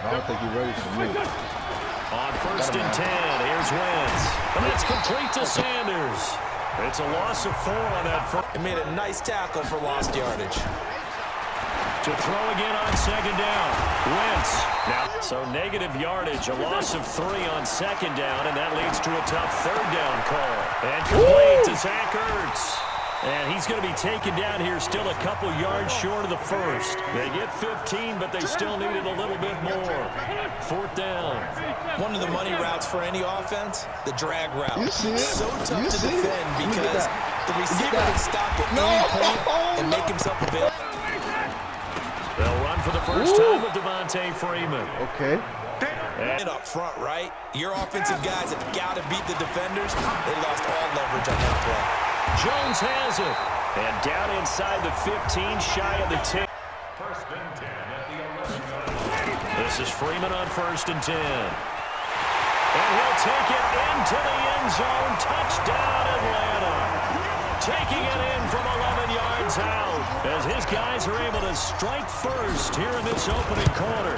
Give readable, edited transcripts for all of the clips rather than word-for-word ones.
I don't think he's ready for me. On 1st and 10, here's Wentz. And it's complete to Sanders. It's a loss of 4 on that first. It made a nice tackle for lost yardage. To throw again on 2nd down. Wentz. Now, so negative yardage, a loss of 3 on 2nd down, and that leads to a tough 3rd down call. And complete to Zach Ertz. And he's going to be taken down here, still a couple yards short of the first. They get 15, but they still needed a little bit more. 4th down. One of the money routes for any offense, the drag route. You see it? So tough You to see defend it? because the receiver can stop at any point and make himself available. They'll run for the first time with Devontae Freeman. Okay. And up front, right? Your offensive guys have got to beat the defenders. They lost all leverage on that play. Jones has it. And down inside the 15, shy of the 10. This is Freeman on 1st and 10. And he'll take it into the end zone. Touchdown, Atlanta. Taking it in from 11 yards out as his guys are able to strike first here in this opening quarter.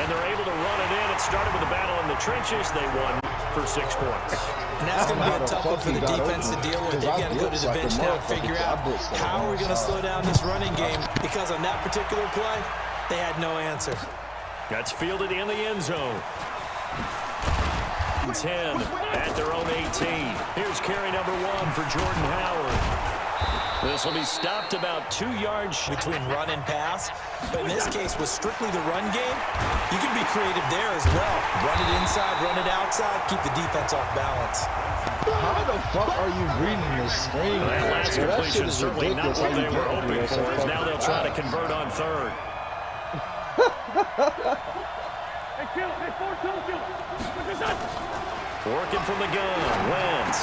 And they're able to run it in. It started with a battle in the trenches. They won for 6 points. And that's going to be a tough one for the defense to deal with. They've got to go to the bench now and figure out how are we going to slow down this running game. Because on that particular play, they had no answer. That's fielded in the end zone. 10 at their own 18. Here's carry number 1 for Jordan Howard. This will be stopped about 2 yards between run and pass. But in this case, with strictly the run game, you can be creative there as well. Run it inside, run it outside, keep the defense off balance. How the fuck are you reading this screen? That last completion is certainly not what they were hoping for. As now they'll try to convert on 3rd. Working from the gun, Wentz.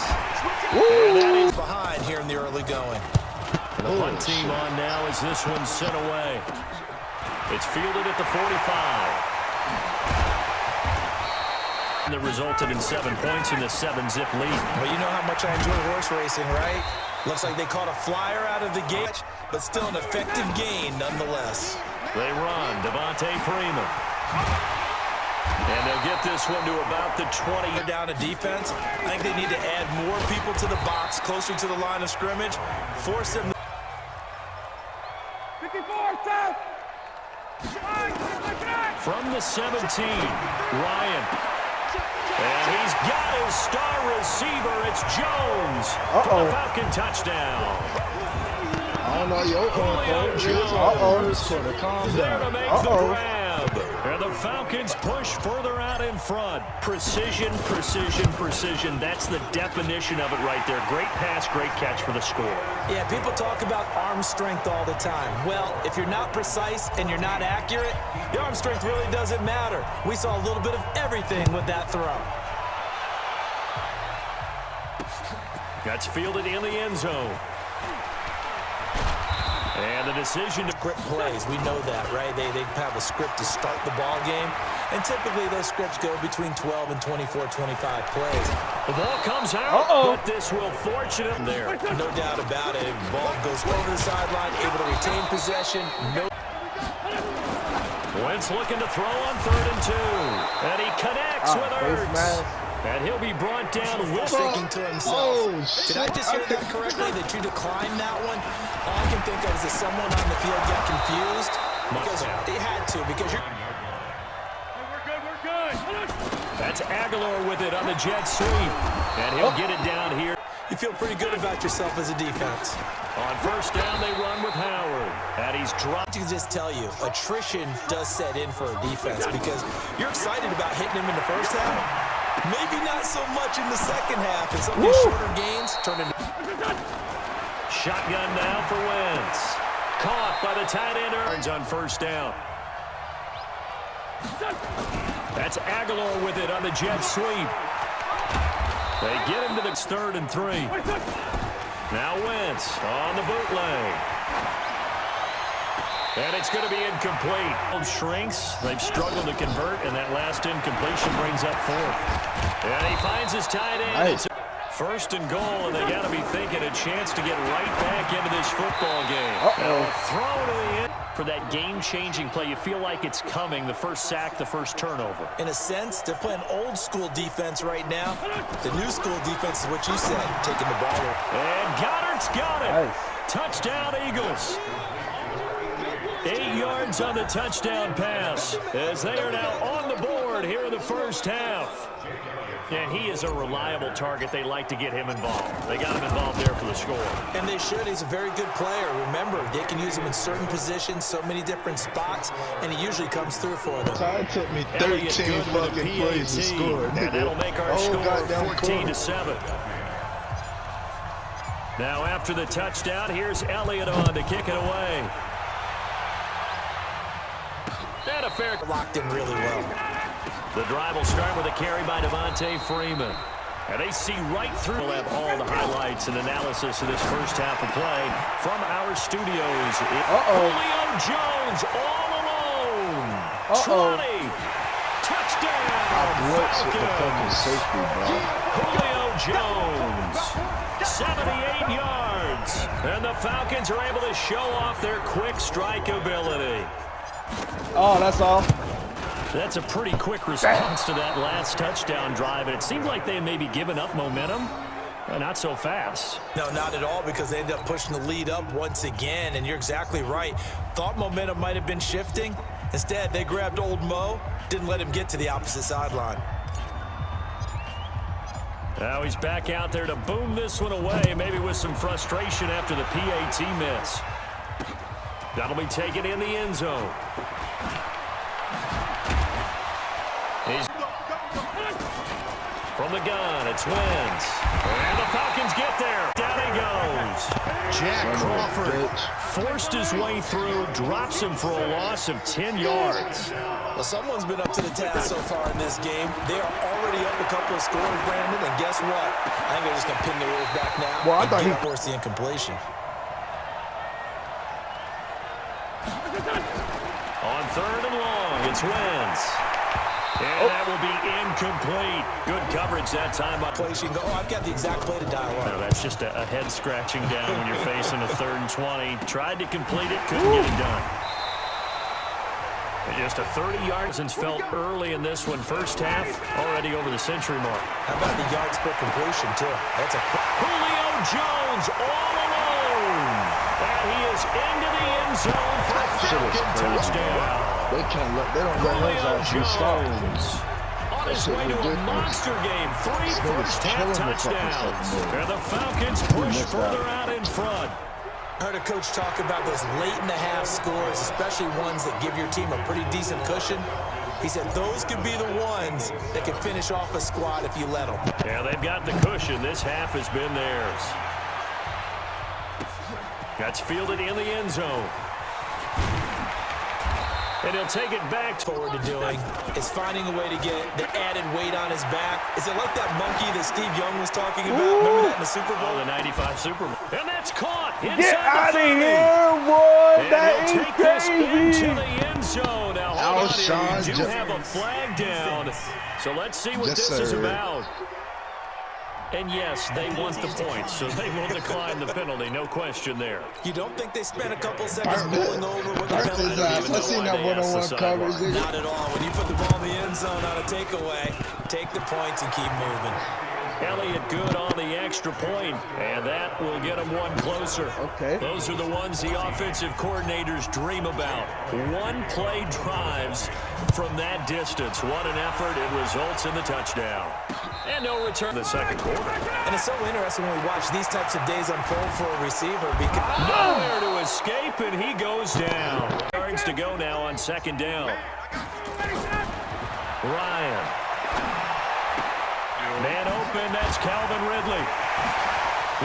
And that is behind here in the early going. The punt team on now as this one's sent away. It's fielded at the 45. That resulted in 7 points in the 7-zip lead. Well, you know how much I enjoy horse racing, right? Looks like they caught a flyer out of the gate, but still an effective gain nonetheless. They run, Devontae Freeman. And they'll get this one to about the 20. Down to defense. I think they need to add more people to the box, closer to the line of scrimmage. Force them. 54, south. From the 17, Ryan. And he's got his star receiver. It's Jones for the Falcon touchdown. I don't know, yo. Julio Jones there to make the grab. And the Falcons push further out in front. Precision, precision, precision. That's the definition of it right there. Great pass, great catch for the score. Yeah, people talk about arm strength all the time. Well, if you're not precise and you're not accurate, the arm strength really doesn't matter. We saw a little bit of everything with that throw. That's fielded in the end zone. And the decision to script plays, we know that, right? They have a script to start the ball game, and typically those scripts go between 12 and 24, 25 plays. The ball comes out, but this will fortunately there. No doubt about it. The ball goes over the sideline, able to retain possession. No. Wentz looking to throw on 3rd and 2, and he connects with Ertz. And he'll be brought down with thinking to himself, did I just hear that correctly, that you declined that one? All I can think of is that someone on the field got confused. Because they had to, because you're... We're good. That's Aguilar with it on the jet sweep. And he'll get it down here. You feel pretty good about yourself as a defense. On 1st down, they run with Howard. And he's dropped. I can just tell you, attrition does set in for a defense because you're excited about hitting him in the first half. Maybe not so much in the second half. And some of these shorter gains turn into... Shotgun now for Wentz. Caught by the tight end on 1st down. That's Aguilar with it on the jet sweep. They get him to the 3rd and 3. Now Wentz on the bootleg. And it's going to be incomplete. Shrinks. They've struggled to convert, and that last incompletion brings up 4th. And he finds his tight end. It's 1st and goal, and they got to be thinking a chance to get right back into this football game. Throw to the end. For that game-changing play, you feel like it's coming, the first sack, the first turnover. In a sense, they're playing old-school defense right now. The new-school defense is what you said, taking the ball over. And Goddard's got it. Nice. Touchdown, Eagles. 8 yards on the touchdown pass as they are now on the board here in the first half. And he is a reliable target. They like to get him involved. They got him involved there for the score. And they should. He's a very good player. Remember, they can use him in certain positions, so many different spots, and he usually comes through for them. It took me 13 fucking plays to score. And that'll make our score 14-7. Now after the touchdown, here's Elliott on to kick it away. And a fair Locked in really well. The drive will start with a carry by Devontae Freeman. And they see right through. We'll have all the highlights and analysis of this first half of play from our studios. Julio Jones all alone. 20. Touchdown. What's with the fucking safety, bro? Julio Jones. 78 yards. And the Falcons are able to show off their quick strike ability. Oh, that's all. That's a pretty quick response to that last touchdown drive. And it seemed like they had maybe given up momentum. Not so fast. No, not at all, because they ended up pushing the lead up once again. And you're exactly right. Thought momentum might have been shifting. Instead, they grabbed old Mo, didn't let him get to the opposite sideline. Now he's back out there to boom this one away, maybe with some frustration after the PAT miss. That'll be taken in the end zone. He's from the gun, it's Wentz. And the Falcons get there. Down he goes. Jack Crawford forced his way through, drops him for a loss of 10 yards. Well, someone's been up to the task so far in this game. They are already up a couple of scores, Brandon, and guess what? I think they're just going to pin their ears back now. Well, I thought he forced the incompletion. On 3rd and long, it's Wentz. And that will be incomplete. Good coverage that time. Place you can go, I've got the exact play to dial up. No, that's just a head scratching down when you're facing a 3rd and 20. Tried to complete it, couldn't get it done. And just a 30 yards since felt early in this one. First half, already over the century mark. How about the yards per completion, too? That's a Julio Jones all alone. And he is into the end zone for a Falcon touchdown. They don't let him actually start. On his way to a monster game, 3 first-half touchdowns. And the Falcons push further out in front. I heard a coach talk about those late-in-the-half scores, especially ones that give your team a pretty decent cushion. He said those could be the ones that can finish off a squad if you let them. Yeah, they've got the cushion. This half has been theirs. That's fielded in the end zone. And he'll take it back. Forward to doing is finding a way to get the added weight on his back. Is it like that monkey that Steve Young was talking about? Remember that in the Super Bowl? Oh, the 95 Super Bowl. And that's caught inside Get out of the 50. here, boy. And That he'll ain't take this crazy. into the end zone. Now, hold on here. Alshon You do have a flag down. So let's see what this is about. And yes, they want the points, so they will decline the penalty. No question there. You don't think they spent a couple seconds mulling over what the penalty I is? seen that one-on-one coverage. Not at all. When you put the ball in the end zone on a takeaway, take the points and keep moving. Elliott good on the extra point, and that will get them one closer. Okay. Those are the ones the offensive coordinators dream about. One-play drives from that distance. What an effort. It results in the touchdown. And no return in the second quarter. And it's so interesting when we watch these types of days unfold for a receiver because nowhere to escape, and he goes down. Yards to go now on 2nd down. Ryan. Man open, that's Calvin Ridley.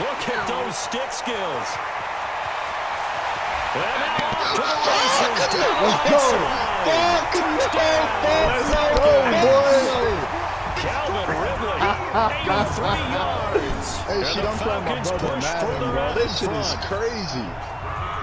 Look at those stick skills. And now off to the races. Let's go, boy. Calvin Ridley, 83 yards. Hey, shit, I'm playing my brother Madden, bro. This shit is crazy.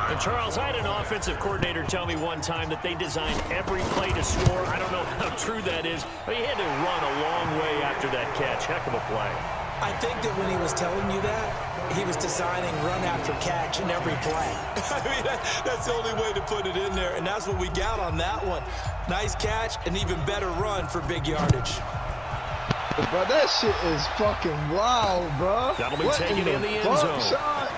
And Charles, I had an offensive coordinator tell me one time that they designed every play to score. I don't know how true that is, but he had to run a long way after that catch. Heck of a play. I think that when he was telling you that, he was designing run after catch in every play. I mean, that's the only way to put it in there, and that's what we got on that one. Nice catch, and even better run for big yardage. Bro, that shit is fucking wild, bro. That'll be taken in the end zone. Shot?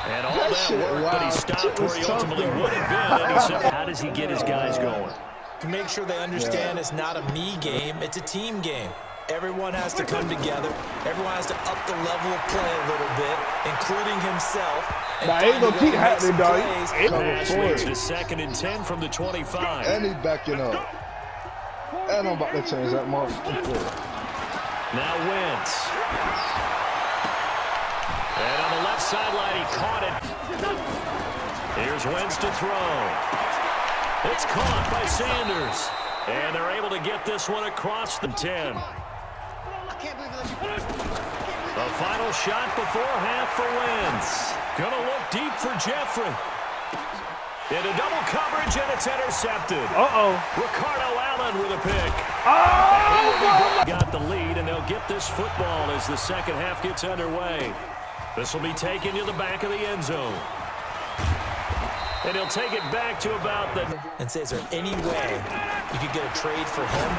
And all that work, but he stopped where he ultimately would have been, and he said, how does he get his guys going? To make sure they understand it's not a me game, it's a team game. Everyone has to come together. Everyone has to up the level of play a little bit, including himself. Nah, ain't gonna keep happening, dog. Pass leads to 2nd and 10 from the 25. And he's backing up. And I'm about to change that mark. Now Wentz. And on the left sideline, he caught it. Here's Wentz to throw. It's caught by Sanders. And they're able to get this one across the 10. The final shot before half for Wentz. Gonna look deep for Jeffrey. Into double coverage, and it's intercepted. Ricardo Allen with a pick. Got the lead, and they'll get this football as the second half gets underway. This will be taken to the back of the end zone. And he'll take it back to about the... And say, is there any way you could get a trade for him?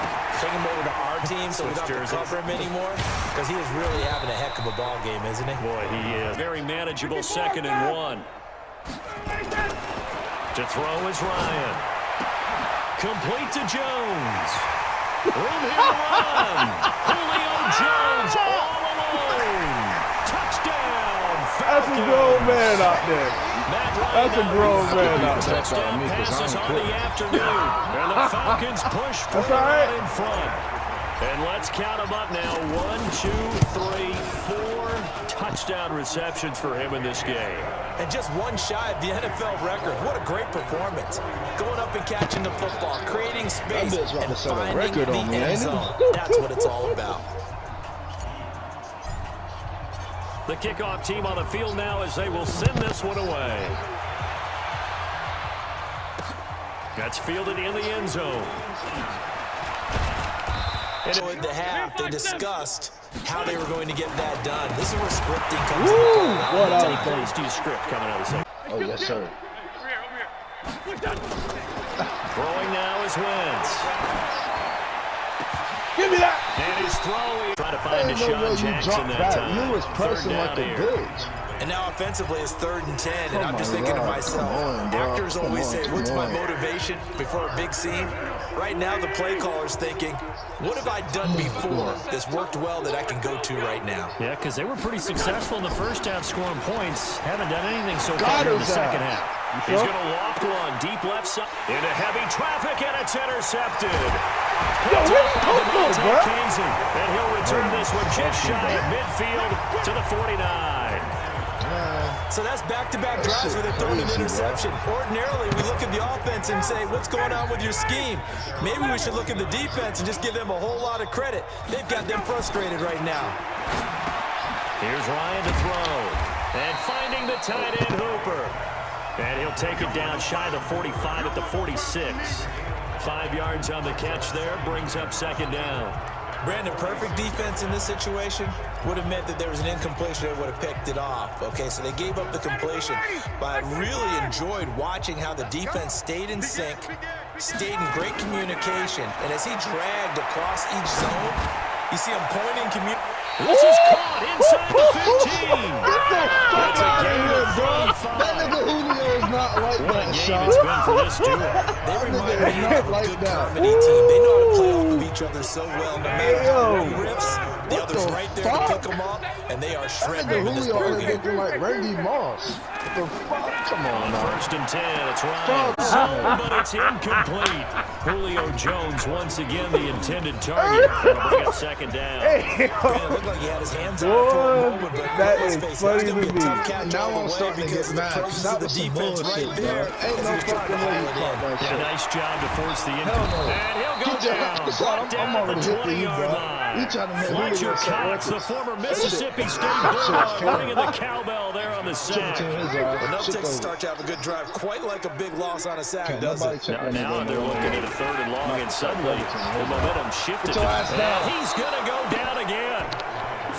Take him over to our team so we don't have to cover him anymore? Because he is really having a heck of a ball game, isn't he? Boy, he is. Very manageable 2nd and 1. To throw is Ryan. Complete to Jones. Room here to run. Julio Jones all alone. Touchdown, Falcons. That's a grown man out there. That's a grown man out there. Touchdown passes on the afternoon. And the Falcons push forward in front. And let's count them up now. 1, 2, 3, 4 touchdown receptions for him in this game. And just one shy of the NFL record. What a great performance. Going up and catching the football, creating space, and finding the end zone. That's what it's all about. The kickoff team on the field now as they will send this one away. That's fielded in the end zone. Enjoyed the half. They discussed how they were going to get that done. This is where scripting comes into play. What How many plays do you script coming out of the second? Oh, yes, sir. Throwing now is Wentz. Give me that. And he's throwing. Trying to find Deshaun Jackson that time. You was pressing like a bitch. And now offensively it's 3rd and 10, and I'm just thinking to myself, actors always say, what's my motivation before a big scene? Right now the play caller's thinking, what have I done before that's worked well that I can go to right now? Yeah, because they were pretty successful in the first half scoring points. Haven't done anything so far in the second half. He's going to loft one deep left side into heavy traffic, and it's intercepted. And he'll return this one just shy of midfield to the 49. So that's back-to-back drives where they're throwing an interception. Ordinarily, we look at the offense and say, what's going on with your scheme? Maybe we should look at the defense and just give them a whole lot of credit. They've got them frustrated right now. Here's Ryan to throw. And finding the tight end Hooper. And he'll take it down shy of the 45 at the 46. 5 yards on the catch there, brings up 2nd down. Brandon, perfect defense in this situation would have meant that there was an incompletion. They would have picked it off. Okay, so they gave up the completion. But I really enjoyed watching how the defense stayed in sync, stayed in great communication. And as he dragged across each zone, you see him pointing communication. This is caught inside the 15. Get the fuck out of here, bro. That nigga Julio is not like What a that, game son. it's been for this duo. They remind me of a good comedy team. They know how to play off of each other so well. No matter one riffs, the other's right there to pick them up, and they are That shredding nigga in this Julio ball is game. looking like Randy Moss. What the fuck? Come on, now. 1st and 10, it's Ryan. But it's incomplete. Julio Jones once again the intended target. That'll bring up 2nd down. It looked like he had his hands on it for a moment, but that let's is face it, funny it's going to be to a tough me. catch Now all I'm the way starting to because get of the mad. presence That of the was some defense bullshit, right there. bro. Ain't as no he was trying fucking to way haul you it caught in. that Yeah, shit. nice job to force the Hell no. and he'll go Get your down. ass out. Brought down I'm at the over here for you, 20-yard bro. line. You trying to make Fletcher Julio set Cox, the records. former That Mississippi shit- State that shit Bulldog, terrible. ringing the cowbell there on the sack. Enough Shit takes a over. start to have a good drive, quite like a big loss on a sack, Can't does nobody it? check that Now nigga they're no looking more. at a 3rd and long, and suddenly the momentum shifted. Get your ass down. And he's going to go down again.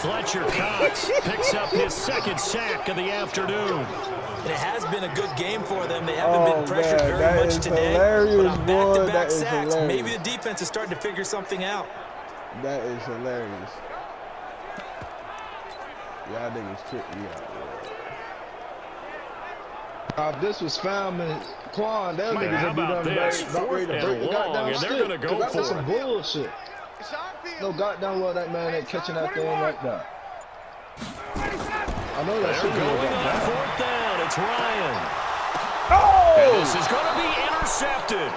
Fletcher Cox picks up his second sack of the afternoon. And it has been a good game for them. They haven't been pressured very much today. But on back-to-back sacks, maybe the defense is starting to figure something out. That is hilarious. Y'all niggas tripped me out. If this was Pham and Quan, them niggas would be done about ready to break the goddamn stick. They're going to go that's for some bullshit. No goddamn well that man ain't catching that thing like that. I know that shit going on down. fourth down. It's Ryan. Oh! And this is going to be intercepted.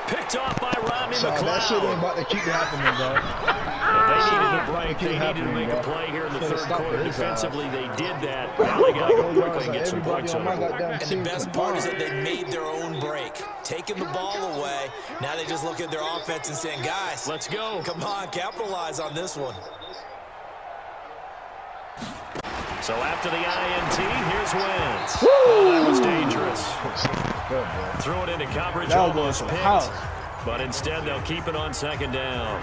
Picked off by Rodney McLeod. That shit ain't about to keep happening, dog. They needed a break. They needed to make a play here in the third quarter. Defensively, they did that. Now they got to go quickly and get some points on the board. And the best part is that they made their own break. Taking the ball away. Now they just look at their offense and saying, guys, let's go. Come on, capitalize on this one. So after the INT, here's Wentz. Oh, that was dangerous. Threw it into coverage, almost picked. But instead, they'll keep it on second down.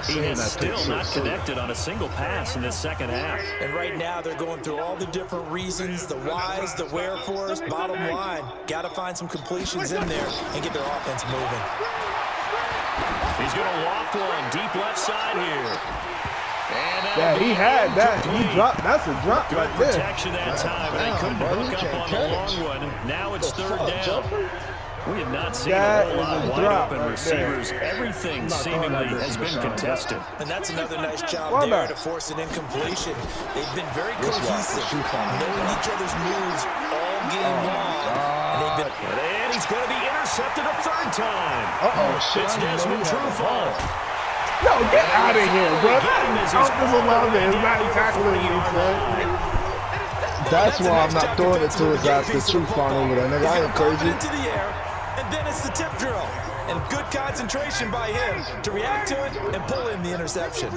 He is still not connected on a single pass in this second half. And right now, they're going through all the different reasons, the whys, the wherefores. Bottom line, got to find some completions in there and get their offense moving. He's going to loft one deep left side here. Yeah, he had that. He dropped. That's a drop good right there. Protection that time, and they couldn't hook up on the long one. Now it's third down. We have not seen a whole lot of wide-open receivers. Everything seemingly has been contested. And that's another nice job there to force an incompletion. They've been very cohesive, knowing each other's moves all game long. And he's going to be intercepted a third time. Shit. It's Desmond Trufant. Yo, get out of here, bro. This is not tackling me, son. That's why I'm not throwing it to a guy for Trufant over there, nigga. I ain't crazy. Into the air, and then it's the tip drill. And good concentration by him to react to it and pull in the interception.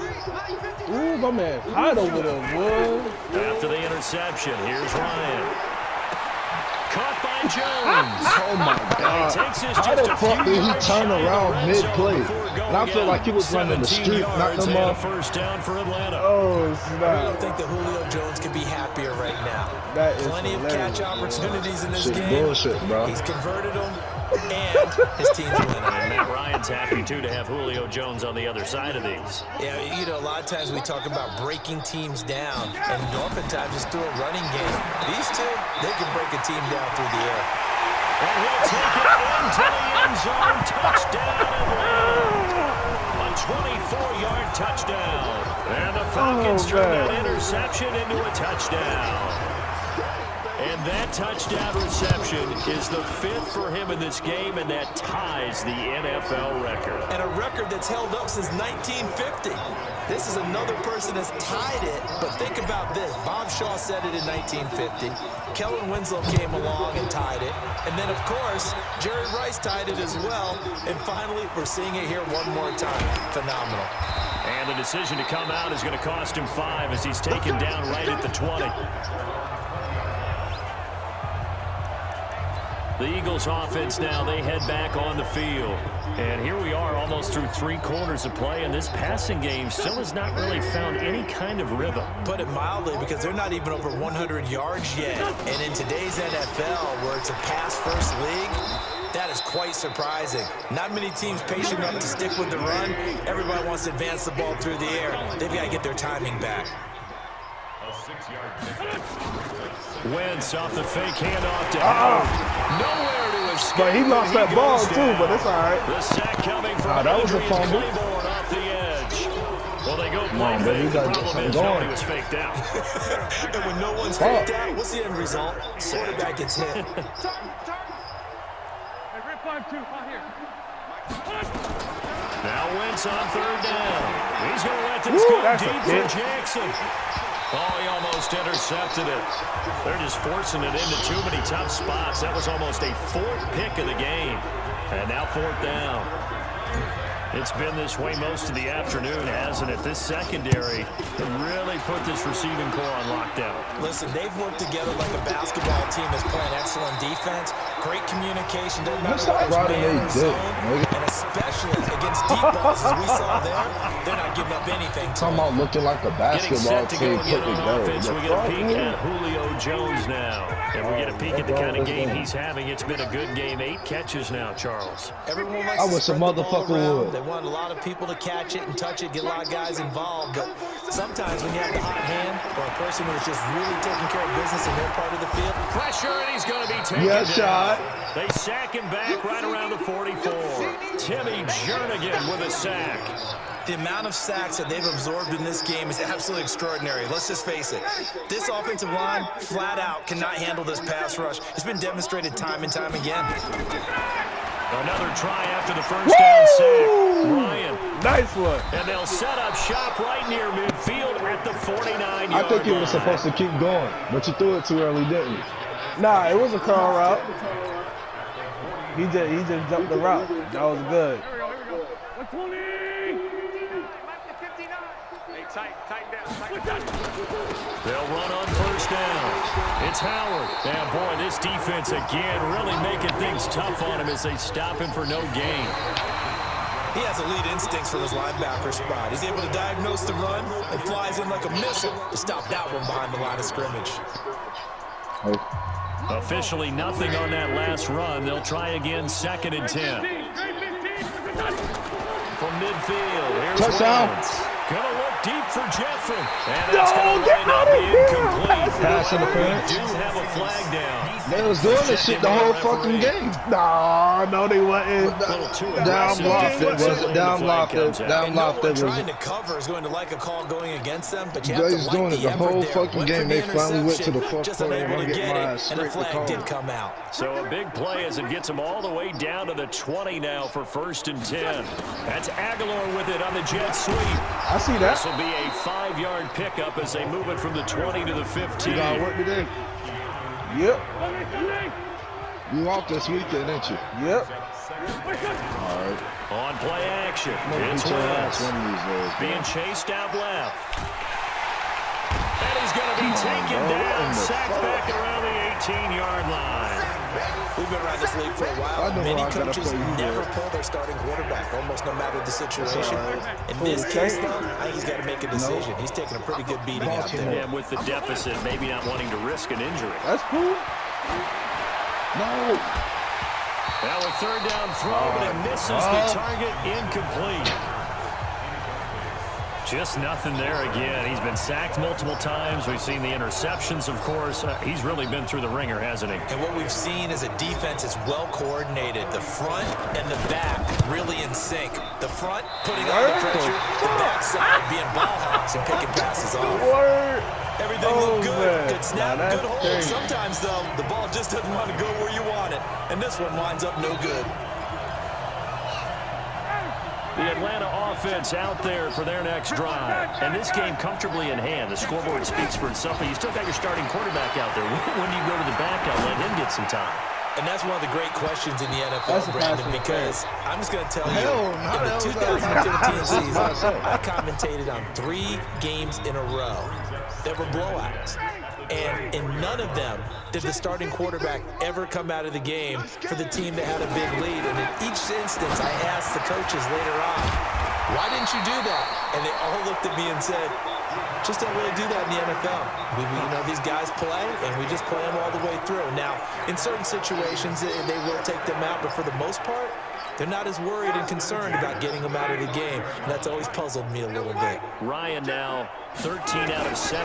Ooh, my man hot over there, boy. After the interception, here's Ryan. Caught by Jones. Oh my God! How the fuck did he turn around mid-play? And I feel like he was running the street, not the mall. First down for Atlanta. Oh, I don't think that Julio Jones can be happier right now. That is plenty of catch opportunities in this game. Bullshit, bro. He's converted them, and his team's winning. And Matt Ryan's happy too to have Julio Jones on the other side of these. Yeah, you know, a lot of times we talk about breaking teams down, and oftentimes it's through a running game. These two, they can break a team down through the air. And he'll take it into the end zone. Touchdown, Atlanta. A 24-yard touchdown. And the Falcons turn that interception into a touchdown. And that touchdown reception is the fifth for him in this game, and that ties the NFL record. And a record that's held up since 1950. This is another person that's tied it, but think about this. Bob Shaw said it in 1950. Kellen Winslow came along and tied it. And then, of course, Jerry Rice tied it as well. And finally, we're seeing it here one more time. Phenomenal. And the decision to come out is going to cost him 5 as he's taken down right at the 20. The Eagles offense now, they head back on the field. And here we are almost through 3 quarters of play, and this passing game still has not really found any kind of rhythm. Put it mildly, because they're not even over 100 yards yet. And in today's NFL, where it's a pass-first league, that is quite surprising. Not many teams patient enough to stick with the run. Everybody wants to advance the ball through the air. They've got to get their timing back. Wentz off the fake handoff to nowhere to escape. But he lost that ball too, but it's all right. The sack coming from that was a fumble. Off the edge. Well, they go play But fake. we got to get something Nobody going. was faked out. And when no one's faked out, what's the end result? Quarterback gets hit. Now Wentz on third down. He's going to let this go deep for Jackson. Oh, he almost intercepted it. They're just forcing it into too many tough spots. That was almost a 4th pick of the game. And now 4th down. It's been this way most of the afternoon, hasn't it? This secondary can really put this receiving core on lockdown. Listen, they've worked together like a basketball team that's playing excellent defense. Great communication. Doesn't matter what man or zone. And especially against deep balls, as we saw there, they're not giving up anything. Talking about looking like a basketball team put together. We get a peek at Julio Jones now. And we get a peek at the kind of game he's having. It's been a good game. 8 catches now, Charles. Everyone likes I to wish a spread the ball motherfucker around. would. They want a lot of people to catch it and touch it, get a lot of guys involved. But sometimes when you have the hot hand or a person who's just really taking care of business in their part of the field. Pressure, and he's going to be taken Yeah, down. shot. They sack him back right around the 44. Timmy Jernigan with a sack. The amount of sacks that they've absorbed in this game is absolutely extraordinary. Let's just face it. This offensive line, flat out, cannot handle this pass rush. It's been demonstrated time and time again. Another try after the first down sack. Ryan. Nice one. And they'll set up shop right near midfield at the 49-yard line. I think he was supposed to keep going, but you threw it too early, didn't you? Nah, it was a curl route. He just jumped the route. That was good. Here we go. 120. Hey, tighten down. They'll run on first down. It's Howard. And boy, this defense again really making things tough on him as they stop him for no gain. He has elite instincts from his linebacker spot. He's able to diagnose the run and flies in like a missile to stop that one behind the line of scrimmage. Officially nothing on that last run. They'll try again, 2nd and 10. From midfield, here's Touchdown. Lawrence. Gonna look deep for Jeffrey. And that's gonna wind up incomplete. Pass interference. We do have a flag down. They was doing this shit the whole fucking game. Nah, no, they wasn't. Down blocked it. Was it down blocked it? Down blocked it. Trying to cover is going to like a call going against them, but you They have to was like doing it the effort whole there. fucking Went for game. the They finally went to the interception, fourth just quarter unable and to get get my it, ass and the straight to flag did call. come out. So a big play as it gets them all the way down to the 20 now for 1st and 10. That's Aguilar with it on the jet sweep. I see that. This will be a 5-yard pickup as they move it from the 20 to the 15. You got work today? Yep. You off this weekend, ain't you? Yep. All right. On play action, it's Beat your ass Wentz one of these days, man. being chased out left. And he's going to be taken bro. What down, in the sacked fuck? back around the 18-yard line. We've been around this league for a I while. know Many I gotta coaches play you never there. pull their starting quarterback, almost no matter the situation. In Who, this Tank? case, though, I think he's got to make a decision. He's taking a pretty good beating out there. And with the deficit, maybe not wanting to risk an injury. That's cool. No. Now a 3rd down throw, but it misses the target, incomplete. Just nothing there again. He's been sacked multiple times. We've seen the interceptions, of course. He's really been through the ringer, hasn't he? And what we've seen is a defense that's well coordinated. The front and the back really in sync. The front putting on the pressure, the backside being ball hawks and picking passes off. Word. Everything Oh, looked good. man. Good snap, Now that's good hold. crazy. Sometimes, though, the ball just doesn't want to go where you want it. And this one winds up no good. The Atlanta offense out there for their next drive. And this game comfortably in hand. The scoreboard speaks for itself, but you still got your starting quarterback out there. When do you go to the backup, let him get some time? And that's one of the great questions in the That's NFL, a Brandon, pass because I'm just going to tell you, Hell, in how the the hell is that? 2015 season, I commentated on 3 games in a row that were blowouts. And in none of them did the starting quarterback ever come out of the game for the team that had a big lead. And in each instance, I asked the coaches later on, why didn't you do that? And they all looked at me and said, just don't really do that in the NFL. You know, these guys play, and we just play them all the way through. Now, in certain situations, they will take them out, but for the most part, they're not as worried and concerned about getting them out of the game, and that's always puzzled me a little bit. Ryan now 13 out of 17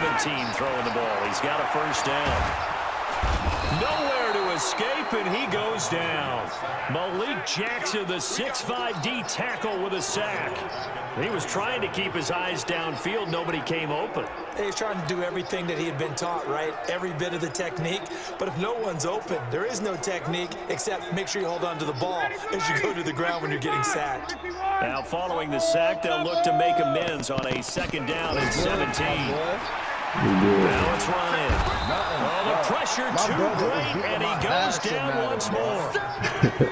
throwing the ball. He's got a 1st down. Nowhere to escape, and he goes down. Malik Jackson, the 6'5" D tackle with a sack. He was trying to keep his eyes downfield. Nobody came open. He's trying to do everything that he had been taught, right? Every bit of the technique. But if no one's open, there is no technique except make sure you hold on to the ball as you go to the ground when you're getting sacked. Now following the sack, they'll look to make amends on a 2nd down and 17. Now it's Ryan. Oh, the pressure too great, and he goes down once more.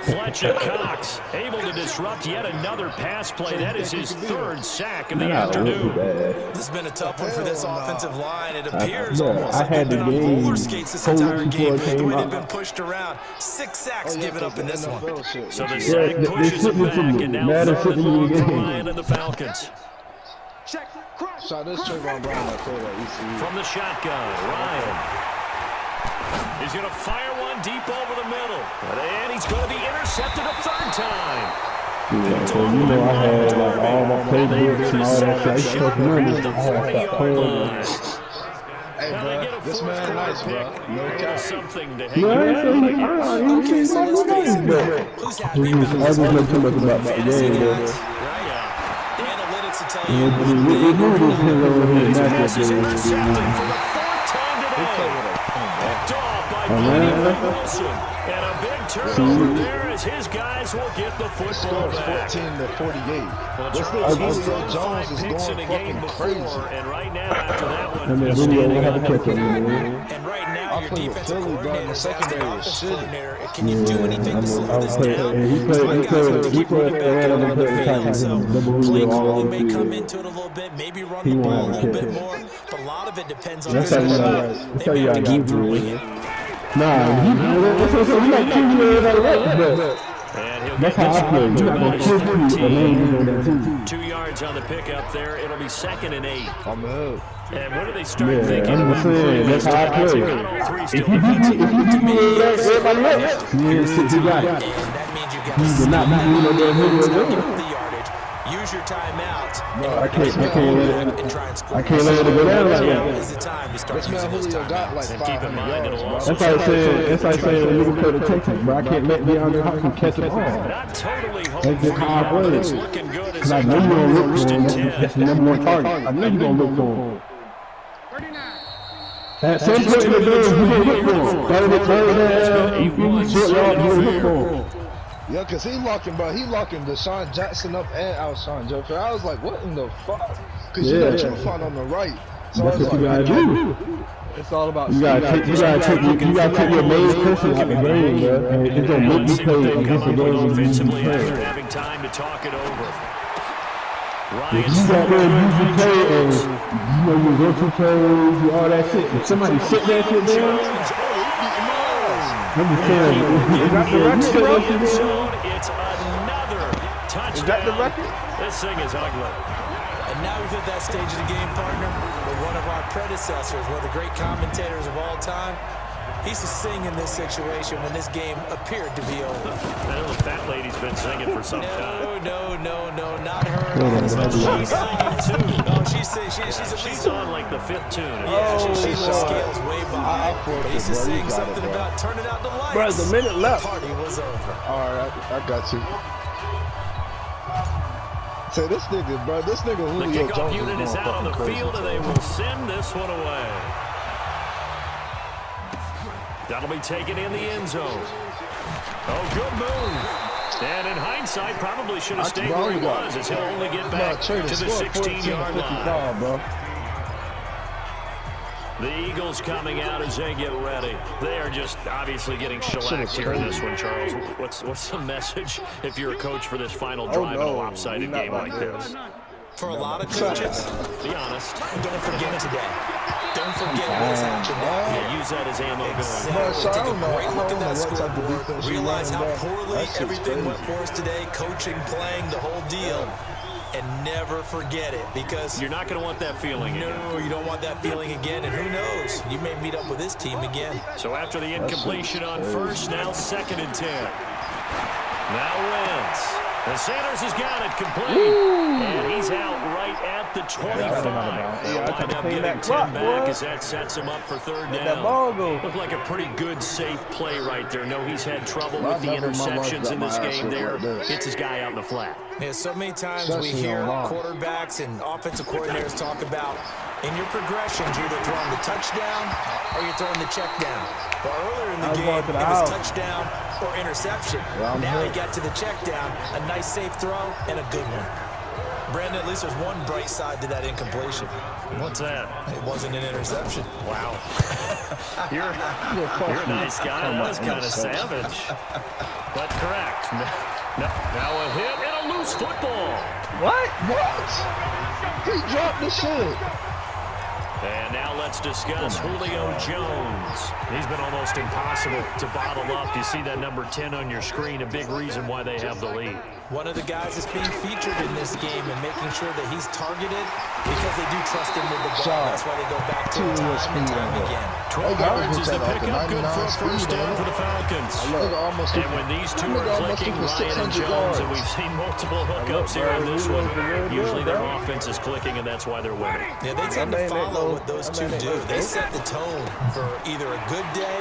Fletcher Cox able to disrupt yet another pass play. That is his 3rd sack of the afternoon. This has been a tough one for this offensive line. It appears almost I like had they've the been on game roller skates this totally entire game. before it The way came they've out. been pushed around. 6 sacks given up in this one. So the Yeah, sack they pushes put him me back, from and now Madison 3rd and to long the for game. Ryan and the Falcons. Shot this Trayvon Brown that played at ECU. From the shotgun, Ryan. He's going to fire one deep over the middle. And he's going to be intercepted a third time. Yeah, so you know I had like all my playbooks and all that shit. I had the 40-yard line. Hey, bro, this man nice, bro. No cap. Something to You know, I ain't Okay, so let's face it. but Who's I happy just about this? know too much about the Fantasy game, bro. guys, right? The analytics will tell We you one knew thing. this nigga over here This matchup pass is game. intercepted for the fourth time today. Picked off by Brady Wilson. And a big turnover there as his guys will get the football Scores back. 14 to 48. Well, This Charles, nigga he's Julio thrown Jones 5 is picks in going a game fucking before, crazy. and right now after that one, I mean, he's Julio standing had to up. catch him, man. And right now, I your play with defensive Philly, bro, and the coordinator as the secondary is offensive shitty. coordinator. Can you do Yeah, anything I to know. slow I this was down? playing. He My guys have to keep running back played on the field. Titans, So double play Julio all calling may the come field. into it a little bit, maybe run He the won't ball a have little to bit catch it. more, but a lot of it depends on That's their how you scheme. got. That's They how may you have to got. keep throwing it. Nah, we like Julio got right, but And he'll that's get how this I play. one You to got no about his kill you, but 13. man, you know that too. 2 yards on the pickup there. It'll be 2nd and 8. I'm the hood. And what do they start Yeah, thinking I'm about? saying, that's how I play. Not all three If still you defensive. do that, everybody else, you ain't shit you got. And that means you got He to did not beat me no damn defense, Julio not give Jones. up the yardage. Use your timeout. Bro, I can't let and try and it. score. I can't let it go down like Now that. is the time to start This man using those Julio got timeouts. like And keep in 500 mind, it'll yards, also bro. That's like saying a nigga play the Texans, bro. I can't let DeAndre Hopkins catch the ball. Not totally home That's just free how I yet, but play. it's looking good as Cause I they know you go gonna look first for him. and That's 10. the number one target. I know you gonna look for him. At some point in the game, you gonna look for him. Short yard, you gonna look for him. Yeah, because he locking, bro. He locking Deshaun Jackson up and Alshon Jeffrey. I was like, what in the fuck? Because you Yeah. got Trufant on the right. So That's I was what you like, gotta do. It's all about You gotta take your main person out the game, bro. And it's gonna make Let's you see what play they come against the up with game you offensively after play. having time to talk it over. If Ryan's you got throwing there, right you play to and Jones. you know you go to plays, you all that shit. If somebody sit that shit down, I'm just saying. Is that the record, bro? End zone, it's another touchdown. Is that the record? This thing is ugly. And now we've hit that stage of the game, partner, where one of our predecessors, one of the great commentators of all time, he used to sing in this situation when this game appeared to be over. I know the fat lady's been singing for some time. No, not her. But she's singing too. No, she's at She's least on like the 5th tune. Yeah, she Oh, scales way behind. I But he used to bro, you sing got it, something bro. about turning out the lights. Bro, there's a minute left. The party was over. all right, I got you. Say this nigga, bro. This nigga The Julio kickoff Jones is unit going is out on the fucking crazy. field, and they will send this one away. That'll be taken in the end zone. Oh, good move. And in hindsight, probably should have stayed where he was, as he'll only get back to the 16-yard line. bro. The Eagles coming out as they get ready. They are just obviously getting shellacked here in this one, Charles. What's the message if you're a coach for this final drive in a lopsided game like this? For a lot of coaches, Be honest. don't forget today. Don't forget what's happened now. Yeah, use that as ammo gun. Exactly. so I Take a don't know- great I look don't at that know what type of scoreboard. defense you Realize how ran, bro. poorly That shit's everything went crazy. for us today. Coaching, playing, the whole deal. And never forget it, because You're not going to want that feeling again. no, you don't want that feeling again. And who knows? You may meet up with this team again. So after the incompletion on first, now 2nd and 10. Now Wentz. And Sanders has got it complete. And he's out right at the 25. Yeah, I They'll tried wind to up clean getting that 10 clock, back boy. as that sets him up for 3rd Let down. that ball go. Looked like a pretty good, safe play right there. No, he's had trouble I've with the never in my life interceptions got in my this ass game whooped there. like this. Hits his guy out in the flat. Yeah, so many times we Especially hear online. quarterbacks and offensive coordinators talk about in your progressions, you're either throwing the touchdown or you're throwing the check down. But earlier in the I was game, going it to the was house. touchdown or interception. Yeah, I'm now he hurt. got to the check down, a nice safe throw, and a good one. Brandon, at least there's one bright side to that incompletion. What's that? It wasn't an interception. Wow. You're a nice guy. That was kind of savage. But correct. Now a hit and a loose football. What? What? He dropped the shit. And now let's discuss Julio Jones. He's been almost impossible to bottle up. You see that number 10 on your screen, a big reason why they have the lead. One of the guys that's being featured in this game and making sure that he's targeted Because they do trust him with the ball. That's why they go back to it time and time again. 12 yards is the pickup, good for a first down for the Falcons. And when these two are clicking, Ryan and Jones, and we've seen multiple hookups here in this one, usually their offense is clicking, and that's why they're winning. Yeah, they tend to follow what those two do. They set the tone for either a good day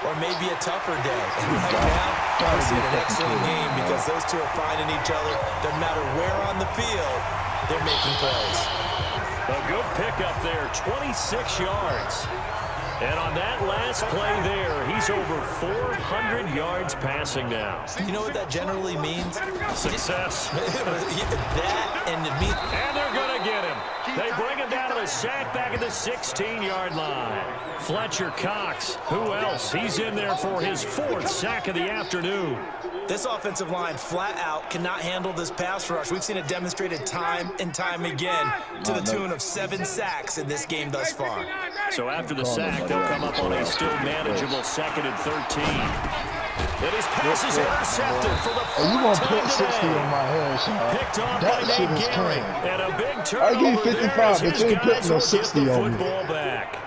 or maybe a tougher day. And right now, we're seeing an excellent game because those two are finding each other. Doesn't matter where on the field, they're making plays. A good pickup there, 26 yards. And on that last play there, he's over 400 yards passing now. You know what that generally means? Success. That and it means... And they're going to get him. They bring him down to the sack back at the 16-yard line. Fletcher Cox, who else? He's in there for his 4th sack of the afternoon. This offensive line flat out cannot handle this pass rush. We've seen it demonstrated time and time again to the tune of 7 sacks in this game thus far. So after the sack, they'll come up on a still manageable 2nd and 13. And his pass is intercepted for the first you gonna time put 60 today. on my head, son. Picked off That by shit Nate is Gehring. clean. And a big I turnover give you 55, there as but his you ain't guys putting no will 60 get the on me. football back.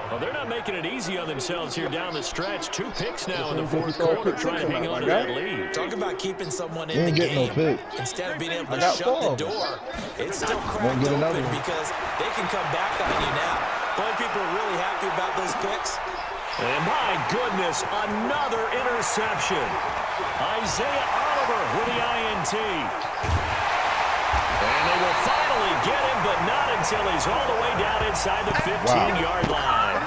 Well, they're not making it easy on themselves here down the stretch. 2 picks now in the 4th quarter, trying to hang on to that lead. Talk about keeping someone You in ain't the getting no game. pick. Instead of being able to got shut 4 the of them. door, it's still Won't cracked get another open one. because they can come back on you now. Boy, people are really happy about those picks. And my goodness, another interception. Isaiah Oliver with the INT. And they will finally get him, but not until he's all the way down inside the 15-yard line.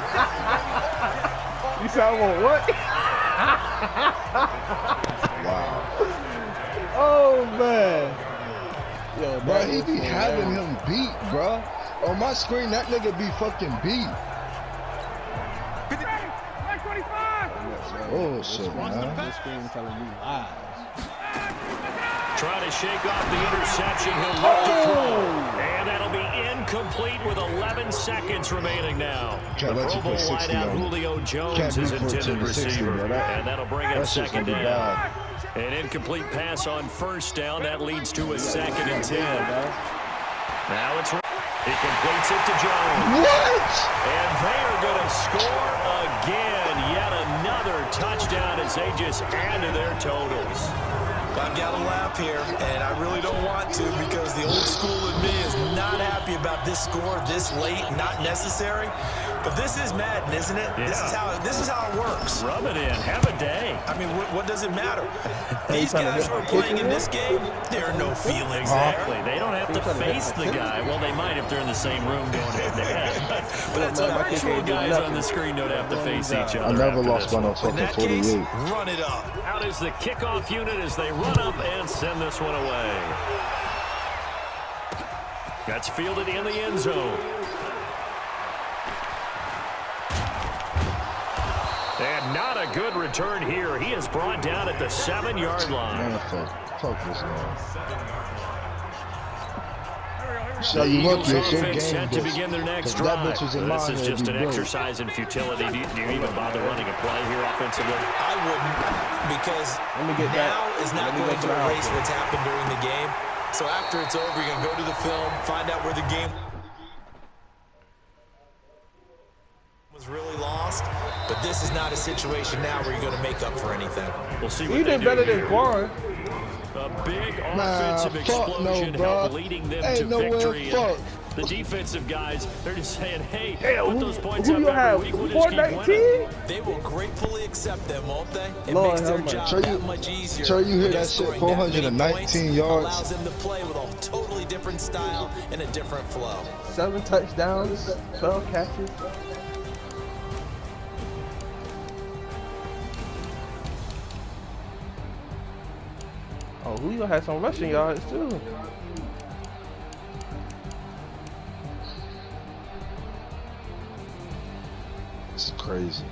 You said I want what? Wow. Oh, man. Yo, Bro, he be having him beat, bro. On my screen, that nigga be fucking beat. Oh, shit, man. This screen telling you lies. Trying to shake off the interception. He'll look to throw. And that'll be incomplete with 11 seconds remaining now. Can't The let Pro you Bowl put 60 wideout on me. Julio Jones Can't is be 14 intended to 60, receiver. bro. And that'll bring him That's just 2nd gonna be down. bad. An incomplete pass on 1st down. That leads to a 2nd and 10. Now it's... He completes it to Jones. What? And they are going to score again. Yet another touchdown as they just add to their totals. I've got to laugh here, and I really don't want to because the old school in me is not happy about this score this late, not necessary. But this is Madden, isn't it? Yeah. This is how it works. Rub it in. Have a day. I mean, what does it matter? These guys who are playing in this game, there are no feelings there. They don't have to face the guy. Well, they might if they're in the same room going head-to-head. But the actual guys on the screen don't have to face each other. I never after lost this by one. no In fucking that case, 48. run it up. Out is the kickoff unit as they run up and send this one away. That's fielded in the end zone. And not a good return here. He is brought down at the 7-yard line. Man, fuck this man. The So you look, Eagles it's your offense game. set to begin their next That drive. bitch was in This mine, is it'd just be an great. exercise in futility. Do you even bother running a play here offensively? I wouldn't, because Let me get now that. is not Let me going get to that out erase there. what's happened during the game. So after it's over, you're going to go to the film, find out where the game was really lost. But this is not a situation now where you're going to make up for anything. We'll see what He they did do better here. than Warren. A big Nah, offensive fuck explosion no, bro. helped leading them Ain't to nowhere victory. fuck. The defensive guys, they're just saying, hey, Hey, put who, those points who up you every have? week. We'll just keep winning. 419? They will gratefully accept them, won't they? It Lord makes their have mercy. job So you- that much easier. so you hear when they're that shit, scoring that many 419 points, yards. allows them to play with a totally different style and a different flow. 7 touchdowns, 12 catches. Oh, Julio had some rushing yards too. It's crazy.